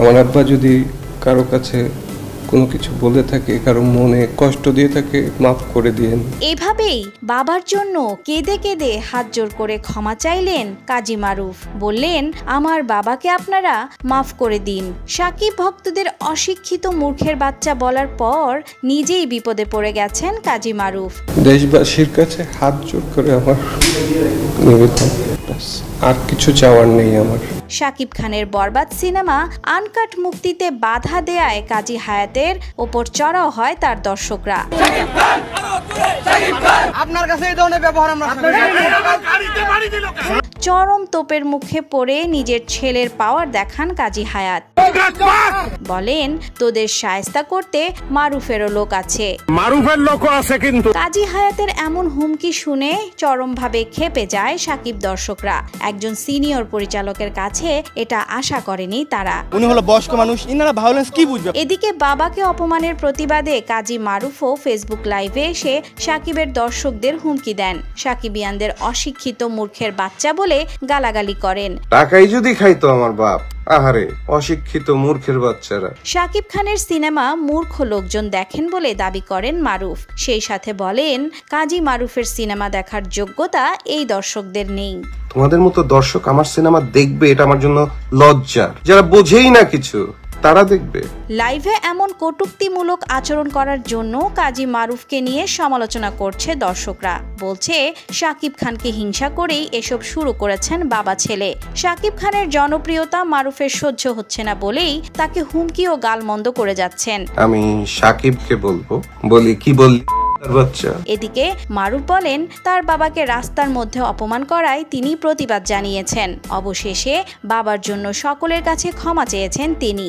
আমার আব্বা যদি কারো কাছে কোনো কিছু বলে থাকে, কারো মনে কষ্ট দিয়ে থাকে, মাফ করে দিয়েন। এভাবেই বাবার জন্য কেঁদে কেঁদে হাত জোর করে ক্ষমা চাইলেন কাজী মারুফ। বললেন, আমার বাবাকে আপনারা মাফ করে দিন। সাকিব ভক্তদের অশিক্ষিত মূর্খের বাচ্চা বলার পর নিজেই বিপদে পড়ে গেছেন কাজী মারুফ। দেশবাসীর কাছে হাত জোর করে আমার নিবেদন, আর কিছু চাওয়ার নেই আমার। শাকিব খানের বরবাদ সিনেমা আনকাট মুক্তিতে বাধা দেয়ায় কাজী হায়াতের ওপর চড়াও হয় তার দর্শকরা। চরম তোপের মুখে পড়ে নিজের ছেলের পাওয়ার দেখান কাজী হায়াত। বলেন, তোদের শায়েস্তা করতে মারুফেরও লোক আছে। কিন্তু কাজী হায়াতের এমন হুমকি শুনে চরমভাবে ক্ষেপে যায় সাকিব দর্শকরা। একজন সিনিয়র পরিচালকের কাছে এটা আশা করেনি তারা। উনি হলো বয়স্ক মানুষ, ইনারা ভায়োলেন্স কি বুঝবে। এদিকে বাবাকে অপমানের প্রতিবাদে কাজী মারুফও ফেসবুক লাইভে এসে সাকিবের দর্শকদের হুমকি দেন। সাকিবিয়ানদের অশিক্ষিত মূর্খের বাচ্চা বলে গালাগালি করেন। টাকাই যদি খাইতো আমার বাপ, আহারে অশিক্ষিত মূর্খের বাচ্চারা। শাকিব খানের সিনেমা মূর্খ লোকজন দেখেন বলে দাবি করেন মারুফ। সেই সাথে বলেন, কাজী মারুফের সিনেমা দেখার যোগ্যতা এই দর্শকদের নেই। তোমাদের মতো দর্শক আমার সিনেমা দেখবে, এটা আমার জন্য লজ্জা। যারা বোঝেই না কিছু তারা দেখবে। লাইভে এমন কটূক্তিমূলক আচরণ করার জন্য কাজী মারুফকে নিয়ে সমালোচনা করছে দর্শকরা। বলছে, শাকিব খানকে হিংসা করেই এসব শুরু করেছেন বাবা ছেলে। শাকিব খানের জনপ্রিয়তা মারুফের সহ্য হচ্ছে না বলেই তাকে হুমকি ও গালমন্দ করে যাচ্ছেন। আমি শাকিবকে বলি কি বললি বাচ্চা। এদিকে মারুফ বলেন, তার বাবাকে রাস্তার মধ্যে অপমান করায় তিনি প্রতিবাদ জানিয়েছেন। অবশেষে বাবার জন্য সকলের কাছে ক্ষমা চেয়েছেন তিনি।